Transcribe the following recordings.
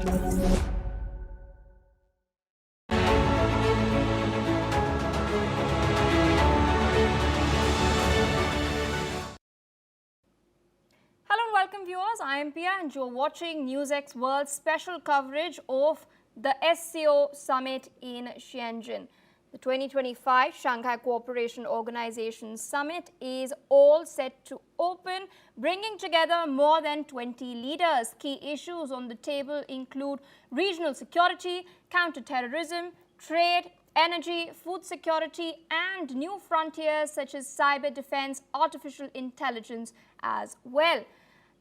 Hello and welcome viewers, I am Pia and you're watching NewsX World's special coverage of the SCO Summit in Tianjin. The 2025 Shanghai Cooperation Organization Summit is all set to open, bringing together more than 20 leaders. Key issues on the table include regional security, counter-terrorism, trade, energy, food security, and new frontiers such as cyber defense, artificial intelligence as well.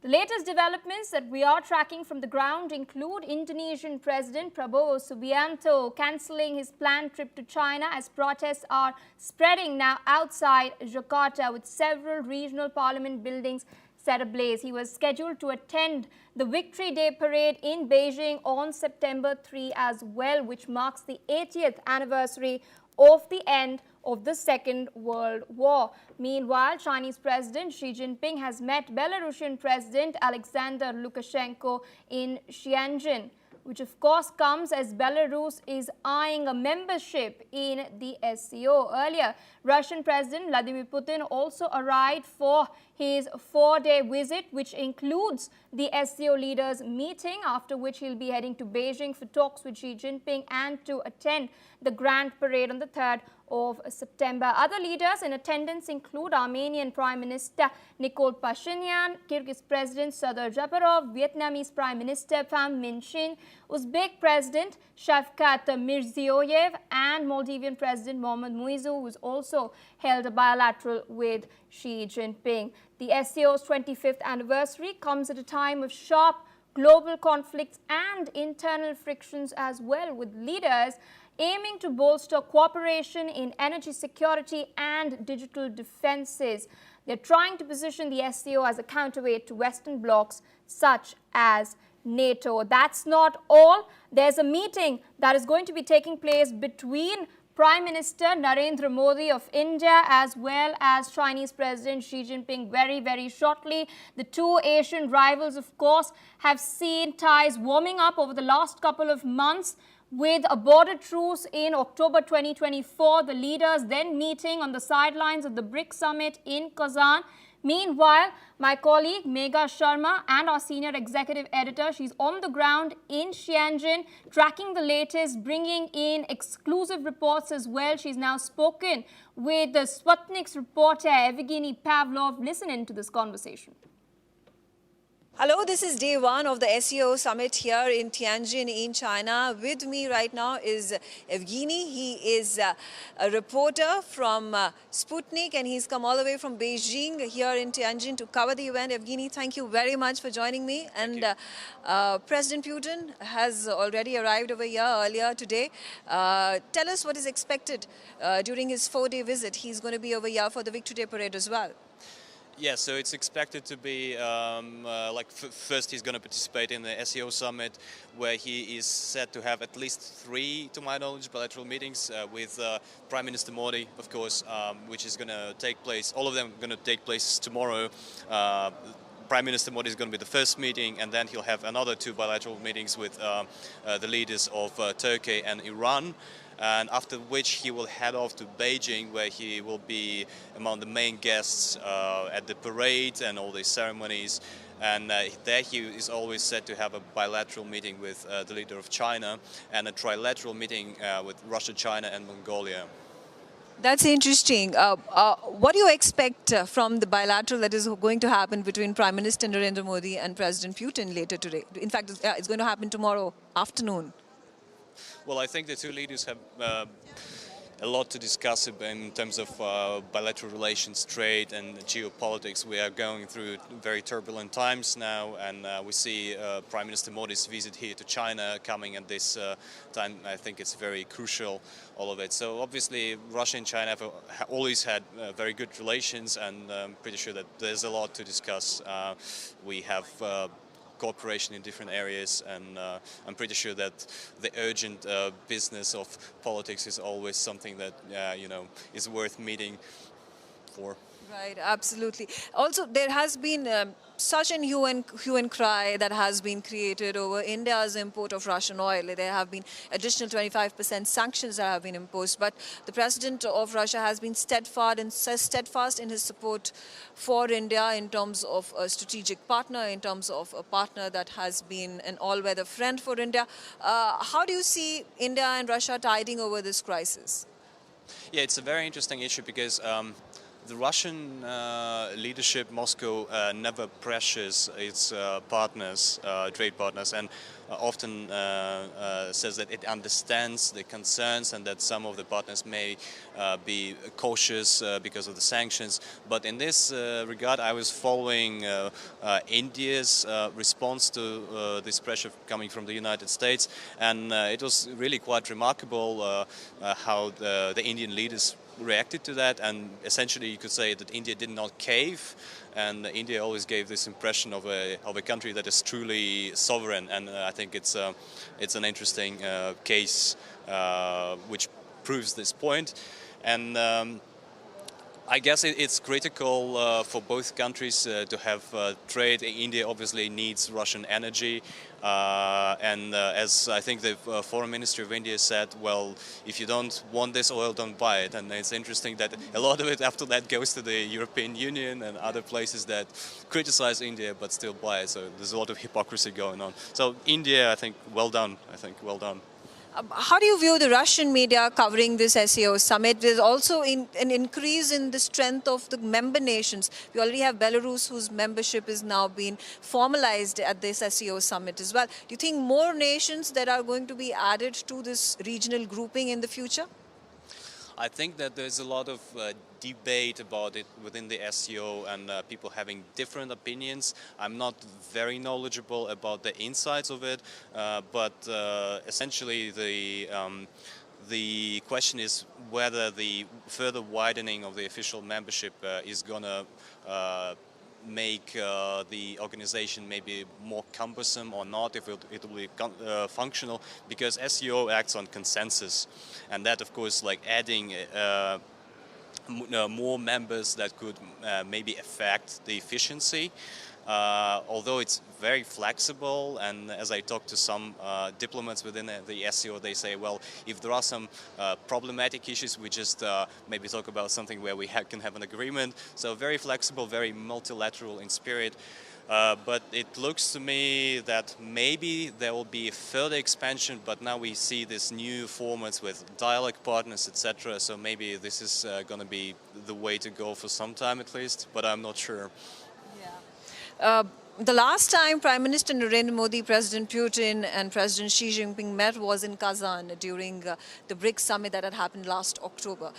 The latest developments that we are tracking from the ground include Indonesian President Prabowo Subianto cancelling his planned trip to China as protests are spreading now outside Jakarta, with several regional parliament buildings set ablaze. He was scheduled to attend the Victory Day parade in Beijing on September 3 as well, which marks the 80th anniversary of the end of the Second World War. Meanwhile, Chinese President Xi Jinping has met Belarusian President Alexander Lukashenko in Tianjin, which of course comes as Belarus is eyeing a membership in the SCO. Earlier, Russian President Vladimir Putin also arrived for his 4-day visit, which includes the SCO leaders meeting, after which he'll be heading to Beijing for talks with Xi Jinping and to attend the Grand Parade on the 3rd of September. Other leaders in attendance include Armenian Prime Minister Nikol Pashinyan, Kyrgyz President Sadar Japarov, Vietnamese Prime Minister Pham Minh Chinh, Uzbek President Shavkat Mirziyoyev, and Maldivian President Mohamed Muizzu, who's also held a bilateral with Xi Jinping. The SCO's 25th anniversary comes at a time of sharp global conflicts and internal frictions as well, with leaders aiming to bolster cooperation in energy security and digital defenses. They're trying to position the SCO as a counterweight to Western blocs such as NATO. That's not all. There's a meeting that is going to be taking place between Prime Minister Narendra Modi of India as well as Chinese President Xi Jinping very shortly. The two Asian rivals, of course, have seen ties warming up over the last couple of months, with a border truce in October 2024, the leaders then meeting on the sidelines of the BRICS summit in Kazan. Meanwhile, my colleague Megha Sharma and our senior executive editor, she's on the ground in Tianjin, tracking the latest, bringing in exclusive reports as well. She's now spoken with the Sputnik's reporter Evgeny Pavlov. Listen into this conversation. Hello, this is day one of the SCO Summit here in Tianjin in China. With me right now is Evgeny. He is a reporter from Sputnik and he's come all the way from Beijing here in Tianjin to cover the event. Evgeny, thank you very much for joining me. And President Putin has already arrived over here earlier today. Tell us what is expected during his 4-day visit. He's going to be over here for the Victory Day parade as well. Yeah, so it's expected to be, first he's going to participate in the SCO Summit, where he is said to have at least 3, to my knowledge, bilateral meetings with Prime Minister Modi, of course, which is going to take place, all of them are going to take place tomorrow. Prime Minister Modi is going to be the first meeting, and then he'll have another 2 bilateral meetings with the leaders of Turkey and Iran. And after which he will head off to Beijing, where he will be among the main guests at the parade and all these ceremonies. And there he is always said to have a bilateral meeting with the leader of China and a trilateral meeting with Russia, China and Mongolia. That's interesting. What do you expect from the bilateral that is going to happen between Prime Minister Narendra Modi and President Putin later today? In fact, it's going to happen tomorrow afternoon. Well, I think the two leaders have a lot to discuss in terms of bilateral relations, trade and geopolitics. We are going through very turbulent times now, and we see Prime Minister Modi's visit here to China coming at this time. I think it's very crucial, all of it. So obviously Russia and China have always had very good relations, and I'm pretty sure that there's a lot to discuss. We have cooperation in different areas, and I'm pretty sure that the urgent business of politics is always something that is worth meeting for. Right, absolutely. Also, there has been such an hue and cry that has been created over India's import of Russian oil. There have been additional 25% sanctions that have been imposed, but the president of Russia has been steadfast in his support for India in terms of a strategic partner, in terms of a partner that has been an all-weather friend for India. How do you see India and Russia tiding over this crisis? Yeah, it's a very interesting issue because the Russian leadership, Moscow, never pressures its partners, trade partners, and often says that it understands the concerns and that some of the partners may be cautious because of the sanctions. But in this regard, I was following India's response to this pressure coming from the United States, and it was really quite remarkable how the Indian leaders reacted to that, and essentially you could say that India did not cave, and India always gave this impression of a country that is truly sovereign, and I think it's an interesting case which proves this point. And I guess it's critical for both countries to have trade. India obviously needs Russian energy, and as I think the foreign minister of India said, well, if you don't want this oil, don't buy it. And it's interesting that a lot of it after that goes to the European Union and other places that criticize India but still buy it. So there's a lot of hypocrisy going on. So India, I think, well done. Well done. How do you view the Russian media covering this SCO summit? There's also an increase in the strength of the member nations. We already have Belarus, whose membership is now being formalized at this SCO summit as well. Do you think more nations that are going to be added to this regional grouping in the future? I think that there's a lot of debate about it within the SCO and people having different opinions. I'm not very knowledgeable about the insides of it, but essentially the question is whether the further widening of the official membership is going to make the organization maybe more cumbersome or not, if it will be functional, because SCO acts on consensus, and that of course like adding more members that could maybe affect the efficiency. Although it's very flexible, and as I talked to some diplomats within the SCO, they say, well, if there are some problematic issues, we just maybe talk about something where we can have an agreement. So very flexible, very multilateral in spirit. But it looks to me that maybe there will be further expansion, but now we see this new formats with dialogue partners, etc. So maybe this is going to be the way to go for some time at least, but I'm not sure. The last time Prime Minister Narendra Modi, President Putin and President Xi Jinping met was in Kazan during the BRICS summit that had happened last October.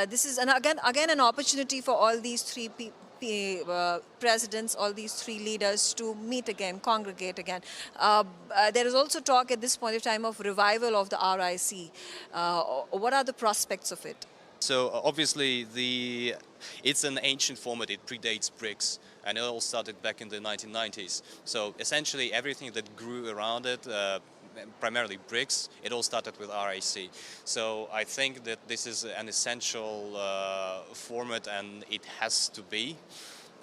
This is again an opportunity for all these three presidents, all these three leaders to meet again, congregate again. There is also talk at this point of time of revival of the RIC. What are the prospects of it? So obviously it's an ancient format, it predates BRICS, and it all started back in the 1990s. So essentially everything that grew around it, primarily BRICS, it all started with RIC. So I think that this is an essential format, and it has to be.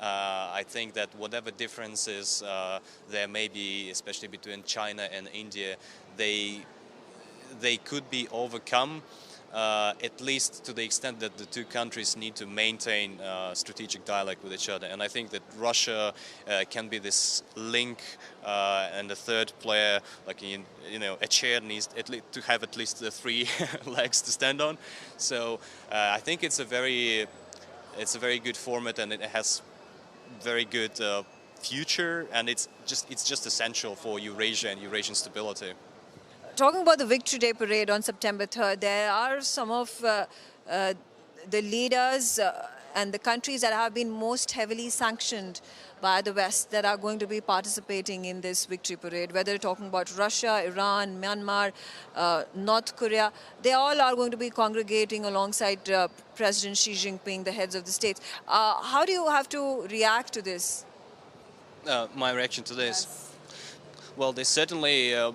I think that whatever differences there may be, especially between China and India, they could be overcome. At least to the extent that the two countries need to maintain strategic dialogue with each other. And I think that Russia can be this link, and the third player, like a chair needs to have at least the three legs to stand on. So I think it's a very good format, and it has very good future, and it's just essential for Eurasia and Eurasian stability. Talking about the Victory Day parade on September 3rd, there are some of the leaders and the countries that have been most heavily sanctioned by the West that are going to be participating in this victory parade, whether talking about Russia, Iran, Myanmar, North Korea. They all are going to be congregating alongside President Xi Jinping, the heads of the states. How do you have to react to this? My reaction to this? Yes. Well, there's certainly a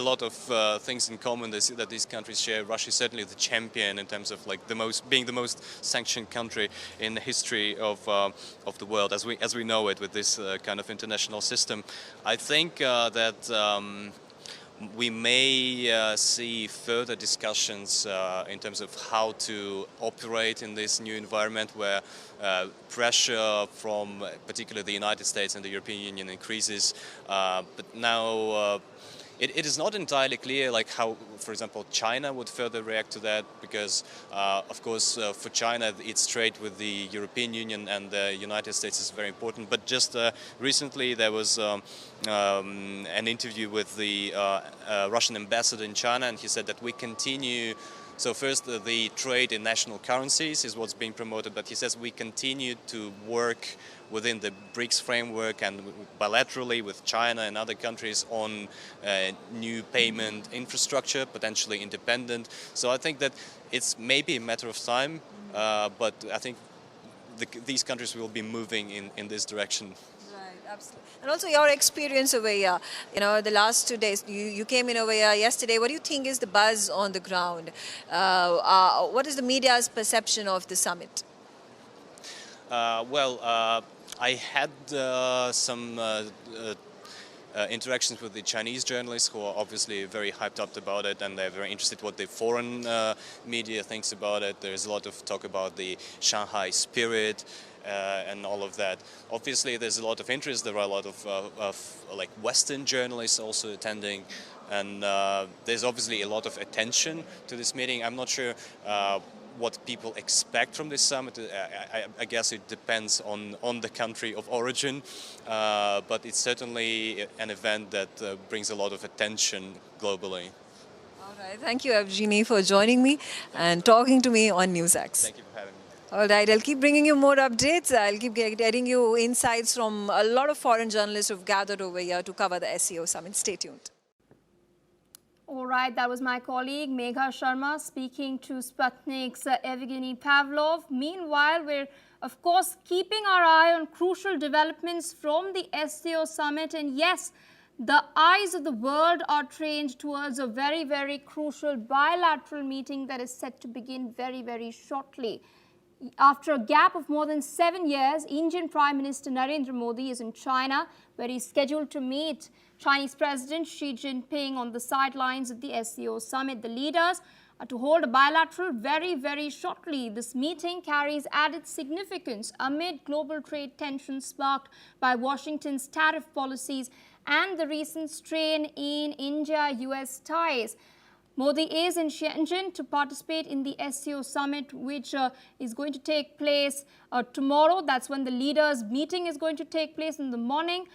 lot of things in common that these countries share. Russia is certainly the champion in terms of like being the most sanctioned country in the history of the world as we know it with this kind of international system. I think that we may see further discussions in terms of how to operate in this new environment where pressure from particularly the United States and the European Union increases. But now it is not entirely clear like how, for example, China would further react to that because, of course, for China, its trade with the European Union and the United States is very important. But just recently there was an interview with the Russian ambassador in China, and he said that we continue. So first, the trade in national currencies is what's being promoted, but he says we continue to work within the BRICS framework and bilaterally with China and other countries on new payment infrastructure, potentially independent. So I think that it's maybe a matter of time, but I think these countries will be moving in this direction. Right, absolutely. And also your experience over here, you know, the last 2 days, you came in over here yesterday. What do you think is the buzz on the ground? What is the media's perception of the summit? I had some interactions with the Chinese journalists who are obviously very hyped up about it, and they're very interested what the foreign media thinks about it. There's a lot of talk about the Shanghai spirit and all of that. Obviously, there's a lot of interest. There are a lot of like Western journalists also attending, and there's obviously a lot of attention to this meeting. I'm not sure what people expect from this summit. I guess it depends on the country of origin, but it's certainly an event that brings a lot of attention globally. All right, thank you, Evgeny, for joining me and talking to me on NewsX. Thank you for having me. All right, I'll keep bringing you more updates. I'll keep getting you insights from a lot of foreign journalists who've gathered over here to cover the SCO Summit. Stay tuned. All right, that was my colleague Megha Sharma speaking to Sputnik's Evgeny Pavlov. Meanwhile, we're of course keeping our eye on crucial developments from the SCO Summit. And yes, the eyes of the world are trained towards a very, very crucial bilateral meeting that is set to begin very, very shortly. After a gap of more than 7 years, Indian Prime Minister Narendra Modi is in China, where he's scheduled to meet Chinese President Xi Jinping on the sidelines of the SCO Summit. The leaders are to hold a bilateral very, very shortly. This meeting carries added significance amid global trade tensions sparked by Washington's tariff policies and the recent strain in India-US ties. Modi is in Tianjin to participate in the SCO Summit, which is going to take place tomorrow. That's when the leaders' meeting is going to take place in the morning.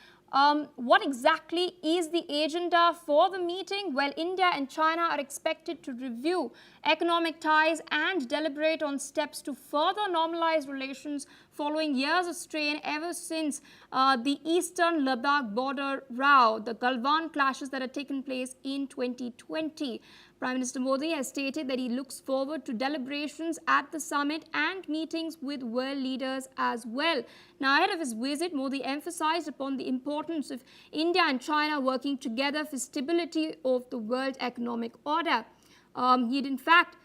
What exactly is the agenda for the meeting? Well, India and China are expected to review economic ties and deliberate on steps to further normalize relations following years of strain ever since the eastern Ladakh border row, the Galwan clashes that had taken place in 2020. Prime Minister Modi has stated that he looks forward to deliberations at the summit and meetings with world leaders as well. Now, ahead of his visit, Modi emphasized upon the importance of India and China working together for stability of the world economic order. He'd in fact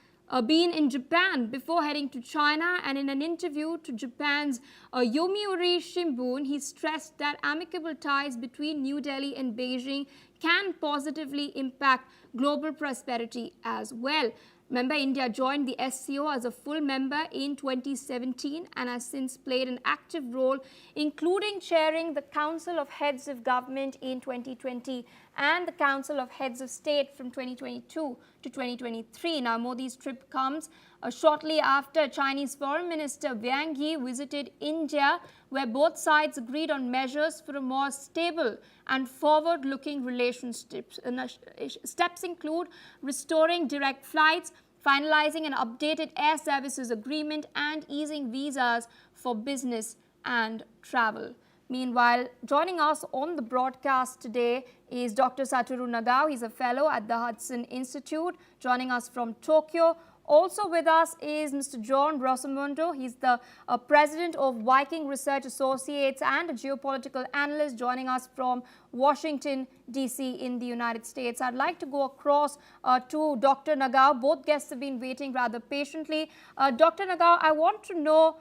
been in Japan before heading to China, and in an interview to Japan's Yomiuri Shimbun, he stressed that amicable ties between New Delhi and Beijing can positively impact global prosperity as well. Remember, India joined the SCO as a full member in 2017 and has since played an active role, including chairing the Council of Heads of Government in 2020 and the Council of Heads of State from 2022 to 2023. Now, Modi's trip comes shortly after Chinese Foreign Minister Wang Yi visited India, where both sides agreed on measures for a more stable and forward-looking relationships. Steps include restoring direct flights, finalizing an updated air services agreement, and easing visas for business and travel. Meanwhile, joining us on the broadcast today is Dr. Satoru Nagao. He's a fellow at the Hudson Institute, joining us from Tokyo. Also with us is Mr. John Rosamundo. He's the president of Viking Research Associates and a geopolitical analyst, joining us from Washington, D.C. in the United States. I'd like to go across to Dr. Nagao. Both guests have been waiting rather patiently. Dr. Nagao, I want to know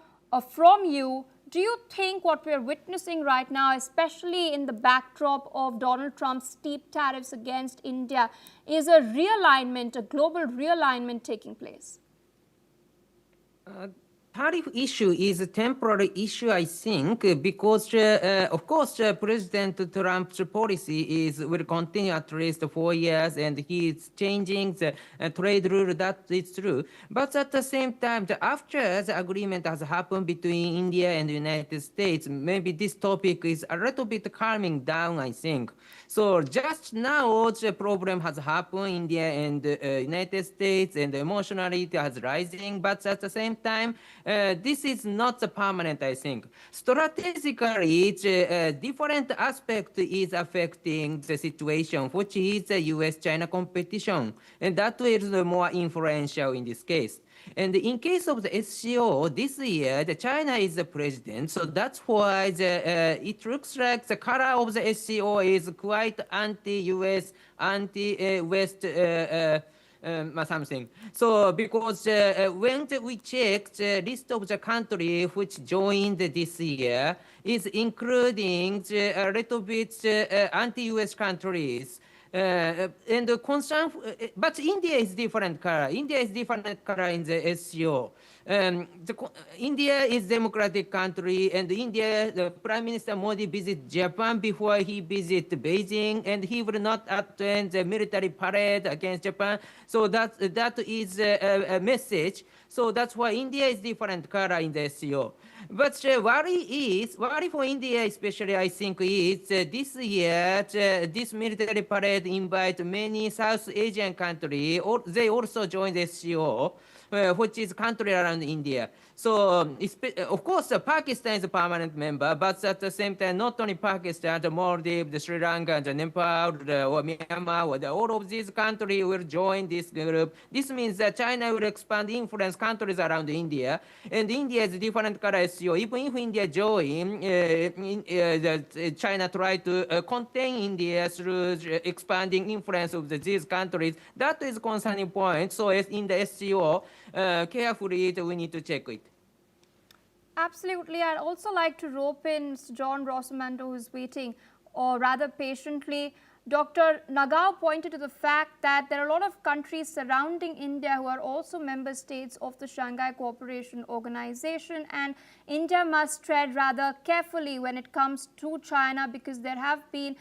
from you, do you think what we're witnessing right now, especially in the backdrop of Donald Trump's steep tariffs against India, is a realignment, a global realignment taking place? Tariff issue is a temporary issue, I think, because, of course, President Trump's policy will continue at least 4 years, and he is changing the trade rule, that is true. But at the same time, after the agreement has happened between India and the United States, maybe this topic is a little bit calming down, I think. So just now, the problem has happened, India and the United States, and emotionally it is rising, but at the same time, this is not permanent, I think. Strategically, different aspect is affecting the situation, which is the US-China competition, and that is more influential in this case. And in case of the SCO, this year, China is the president, so that's why it looks like the color of the SCO is quite anti-US, anti-West something. So because when we check the list of the countries which joined this year, is including a little bit anti-US countries. And the concern, but India is different color. India is different color in the SCO. India is democratic country, and India, the Prime Minister Modi visit Japan before he visit Beijing, and he will not attend the military parade against Japan. So that is a message. So that's why India is different color in the SCO. But worry for India especially, I think, is this year, this military parade invite many South Asian countries, or they also join the SCO, which is country around India. So, of course, Pakistan is a permanent member, but at the same time, not only Pakistan, the Maldives, the Sri Lanka, the Nepal, or Myanmar, all of these countries will join this group. This means that China will expand influence countries around India, and India is a different color SCO. Even if India join, China try to contain India through expanding influence of these countries. That is a concerning point. So in the SCO, carefully we need to check it. Absolutely. I'd also like to rope in Mr. John Rosamundo, who is waiting, or rather patiently. Dr. Nagao pointed to the fact that there are a lot of countries surrounding India who are also member states of the Shanghai Cooperation Organization, and India must tread rather carefully when it comes to China, because there have been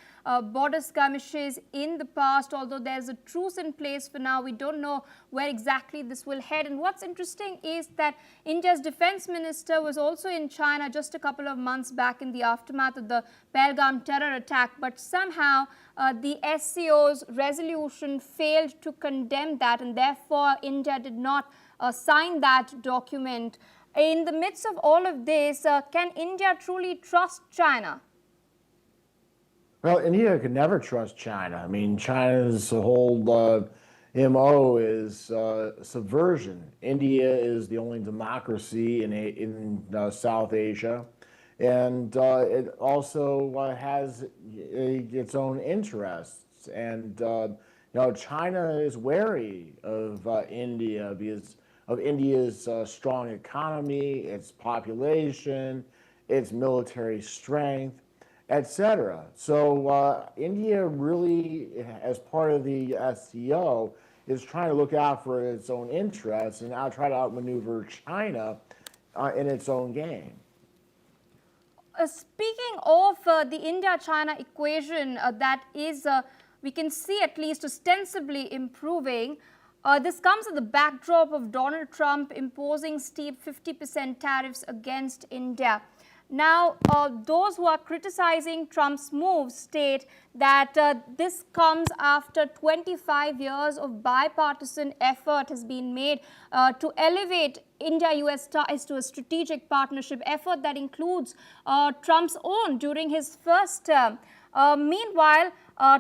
border skirmishes in the past. Although there's a truce in place for now, we don't know where exactly this will head. And what's interesting is that India's defense minister was also in China just a couple of months back in the aftermath of the Pahalgam terror attack, but somehow the SCO's resolution failed to condemn that, and therefore India did not sign that document. In the midst of all of this, can India truly trust China? Well, India could never trust China. I mean, China's whole MO is subversion. India is the only democracy in South Asia. And it also has its own interests. And, China is wary of India because of India's strong economy, its population, its military strength, etc. So India really, as part of the SCO, is trying to look out for its own interests and now try to outmaneuver China in its own game. Speaking of the India-China equation that is, we can see at least ostensibly improving, this comes at the backdrop of Donald Trump imposing steep 50% tariffs against India. Now, those who are criticizing Trump's moves state that this comes after 25 years of bipartisan effort has been made to elevate India-US ties to a strategic partnership effort that includes Trump's own during his first term. Meanwhile,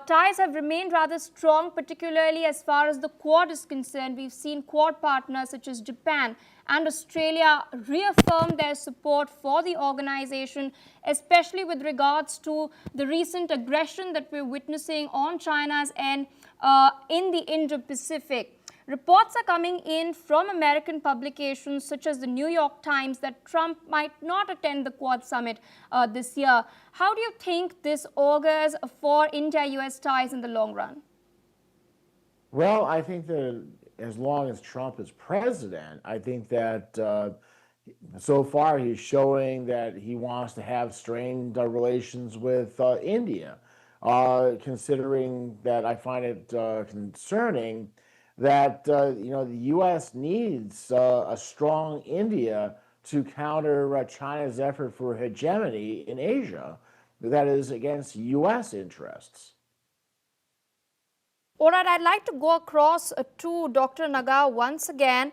ties have remained rather strong, particularly as far as the Quad is concerned. We've seen Quad partners such as Japan and Australia reaffirm their support for the organization, especially with regards to the recent aggression that we're witnessing on China's end in the Indo-Pacific. Reports are coming in from American publications such as the New York Times that Trump might not attend the Quad Summit this year. How do you think this augurs for India-US ties in the long run? Well, I think that as long as Trump is president, I think that so far he's showing that he wants to have strained relations with India. Considering that, I find it concerning that the U.S. needs a strong India to counter China's effort for hegemony in Asia that is against U.S. interests. All right, I'd like to go across to Dr. Nagar once again.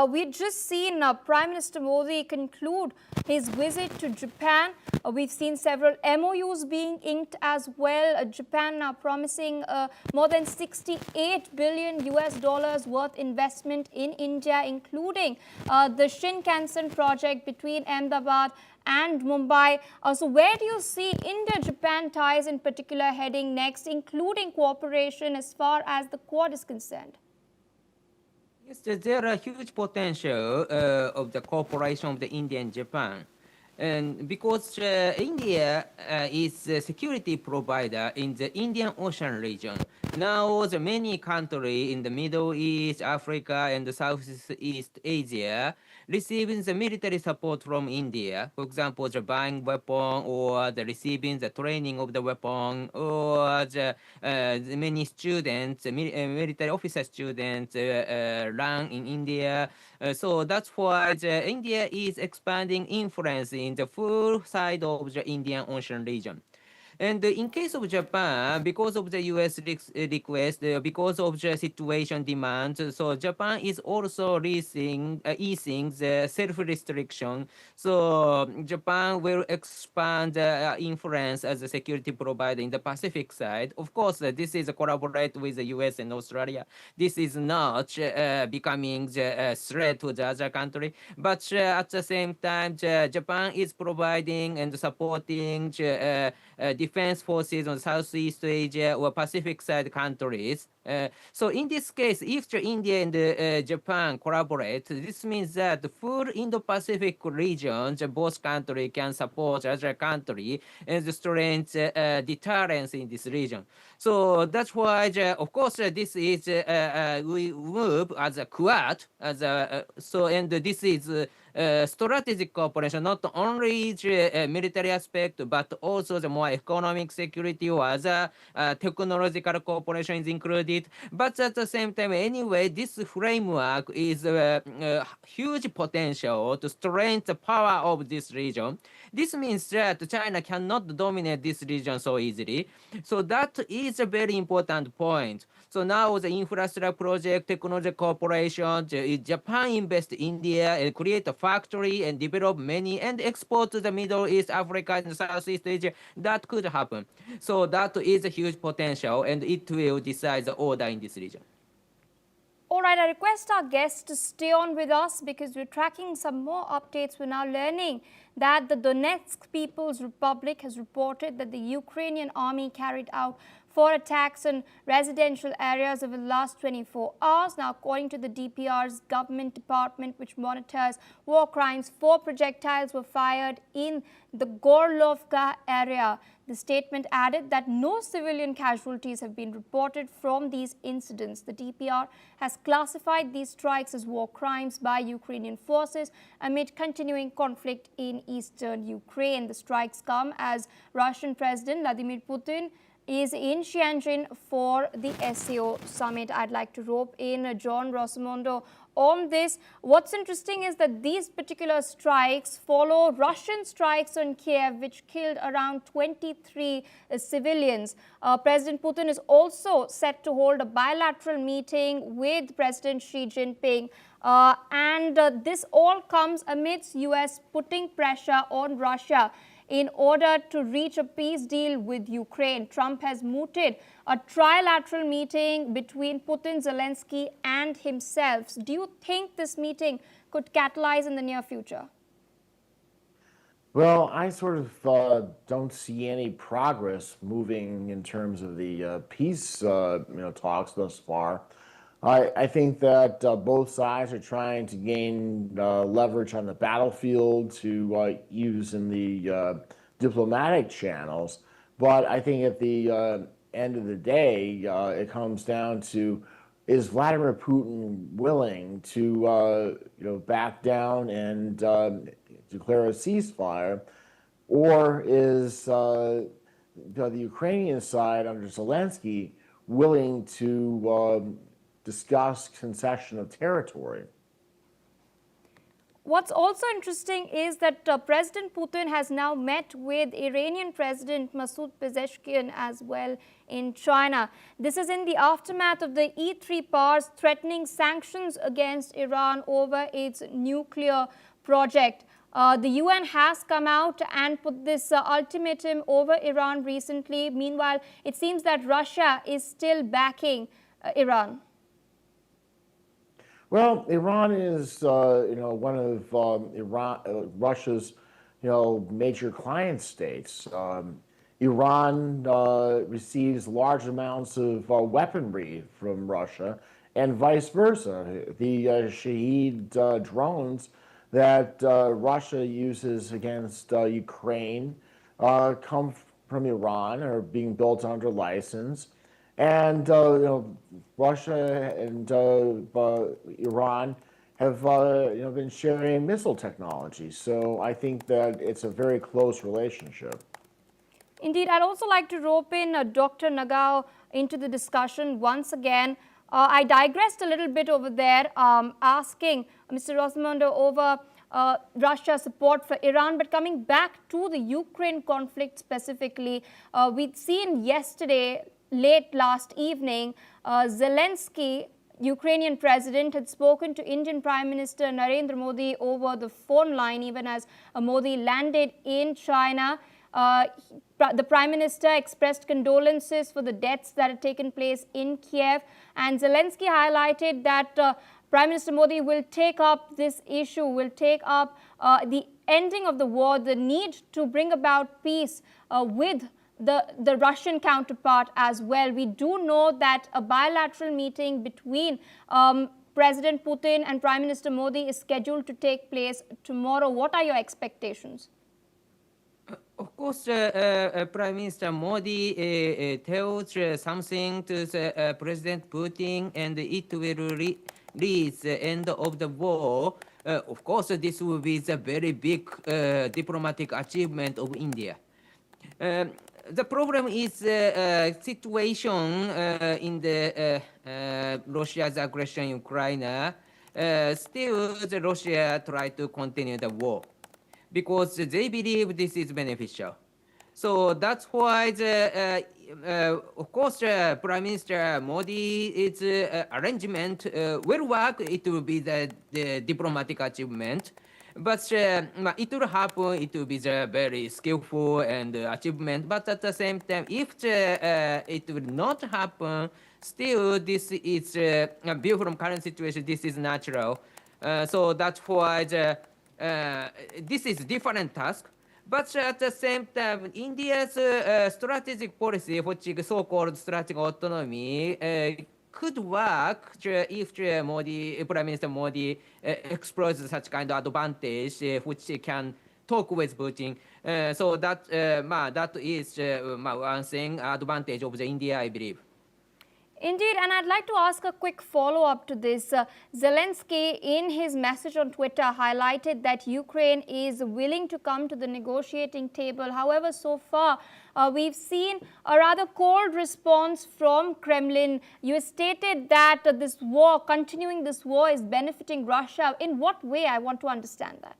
We've just seen Prime Minister Modi conclude his visit to Japan. We've seen several MOUs being inked as well. Japan now promising more than $68 billion worth investment in India, including the Shinkansen project between Ahmedabad and Mumbai. So where do you see India-Japan ties in particular heading next, including cooperation as far as the Quad is concerned? Yes, there are huge potential of the cooperation of the India and Japan. And because India is a security provider in the Indian Ocean region, now the many countries in the Middle East, Africa, and the Southeast Asia receiving the military support from India, for example, the buying weapon or the receiving the training of the weapon, or the many students, military officer students learn in India. So that's why India is expanding influence in the full side of the Indian Ocean region. And in case of Japan, because of the U.S. request, because of the situation demand, so Japan is also easing the self-restriction. So Japan will expand influence as a security provider in the Pacific side. Of course, this is a collaborate with the U.S. and Australia. This is not becoming a threat to the other country. But at the same time, Japan is providing and supporting defense forces on Southeast Asia or Pacific side countries. So in this case, if India and Japan collaborate, this means that the full Indo-Pacific region, both countries can support other country and strengthen deterrence in this region. So that's why, of course, this is we move as a Quad, as a and this is strategic cooperation, not only the military aspect, but also the more economic security or other technological cooperation is included. But at the same time, anyway, this framework is huge potential to strengthen the power of this region. This means that China cannot dominate this region so easily. So that is a very important point. So now the infrastructure project, technology cooperation, Japan invest in India and create a factory and develop many and export to the Middle East, Africa, and Southeast Asia. That could happen. So that is a huge potential, and it will decide the order in this region. All right, I request our guests to stay on with us because we're tracking some more updates. We're now learning that the Donetsk People's Republic has reported that the Ukrainian army carried out 4 attacks on residential areas over the last 24 hours. Now, according to the DPR's government department, which monitors war crimes, 4 projectiles were fired in the Gorlovka area. The statement added that no civilian casualties have been reported from these incidents. The DPR has classified these strikes as war crimes by Ukrainian forces amid continuing conflict in eastern Ukraine. The strikes come as Russian President Vladimir Putin is in Tianjin for the SCO Summit. I'd like to rope in John Rosamondo on this. What's interesting is that these particular strikes follow Russian strikes on Kiev, which killed around 23 civilians. President Putin is also set to hold a bilateral meeting with President Xi Jinping. And this all comes amidst US putting pressure on Russia. in order to reach a peace deal with Ukraine. Trump has mooted a trilateral meeting between Putin, Zelensky and himself. Do you think this meeting could catalyze in the near future? Well, I sort of don't see any progress moving in terms of the peace talks thus far. I think that both sides are trying to gain leverage on the battlefield to use in the diplomatic channels. But I think at the end of the day, it comes down to, is Vladimir Putin willing to back down and declare a ceasefire, or is the Ukrainian side under Zelensky willing to discuss concession of territory? What's also interesting is that President Putin has now met with Iranian President Masoud Pezeshkian as well in China. This is in the aftermath of the E3 powers threatening sanctions against Iran over its nuclear project. The UN has come out and put this ultimatum over Iran recently. Meanwhile, it seems that Russia is still backing Iran. Well, Iran is, one of Russia's, major client states. Iran receives large amounts of weaponry from Russia, and vice versa. The Shahed drones that Russia uses against Ukraine come from Iran, are being built under license. And Russia and Iran have been sharing missile technology. So I think that it's a very close relationship. Indeed, I'd also like to rope in Dr. Nagao into the discussion once again. I digressed a little bit over there, asking Mr. Rosmondo over Russia's support for Iran, but coming back to the Ukraine conflict specifically, we'd seen yesterday, late last evening, Zelensky, Ukrainian president, had spoken to Indian Prime Minister Narendra Modi over the phone line, even as Modi landed in China. The Prime Minister expressed condolences for the deaths that had taken place in Kiev, and Zelensky highlighted that Prime Minister Modi will take up this issue, will take up the ending of the war, the need to bring about peace with the Russian counterpart as well. We do know that a bilateral meeting between President Putin and Prime Minister Modi is scheduled to take place tomorrow. What are your expectations? Of course, Prime Minister Modi tells something to President Putin, and it will reach the end of the war. Of course, this will be the very big diplomatic achievement of India. The problem is situation in the Russia's aggression in Ukraine. Still, Russia try to continue the war because they believe this is beneficial. So that's why, of course, Prime Minister Modi's arrangement will work. It will be the diplomatic achievement. But it will happen, it will be very skillful and achievement. But at the same time, if it will not happen, still this is, view from current situation, this is natural. So that's why this is different task. But at the same time, India's strategic policy, which is so-called strategic autonomy, could work if Prime Minister Modi exploits such kind of advantage, which can talk with Putin. So that is one thing, advantage of the India, I believe. Indeed, and I'd like to ask a quick follow-up to this. Zelensky, in his message on Twitter, highlighted that Ukraine is willing to come to the negotiating table. However, so far, we've seen a rather cold response from Kremlin. You stated that this war, continuing this war, is benefiting Russia. In what way? I want to understand that.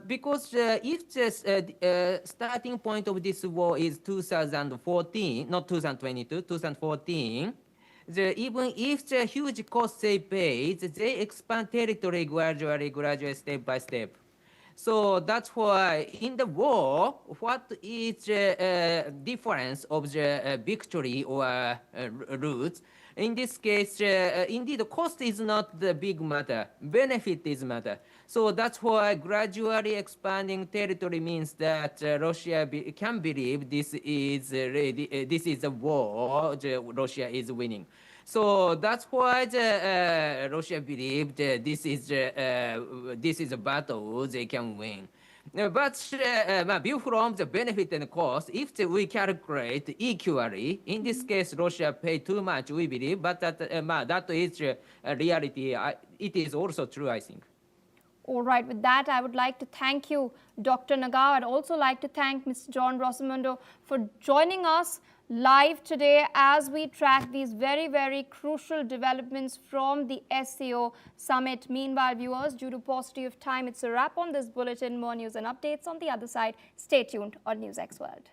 Because if the starting point of this war is 2014, not 2022, 2014, even if the huge cost they paid, they expand territory gradually, step by step. So that's why in the war, what is the difference of the victory or routes? In this case, indeed, cost is not the big matter. Benefit is matter. So that's why gradually expanding territory means that Russia can believe this is this is a war. Russia is winning. So that's why Russia believed this is a battle they can win. But view from the benefit and cost, if we calculate equally, in this case, Russia paid too much, we believe, but that is reality. It is also true, I think. All right, with that, I would like to thank you, Dr. Nagao. I'd also like to thank Mr. John Rosamundo for joining us live today as we track these very, very crucial developments from the SCO Summit. Meanwhile, viewers, due to paucity of time, it's a wrap on this bulletin. More news and updates on the other side. Stay tuned on NewsX World.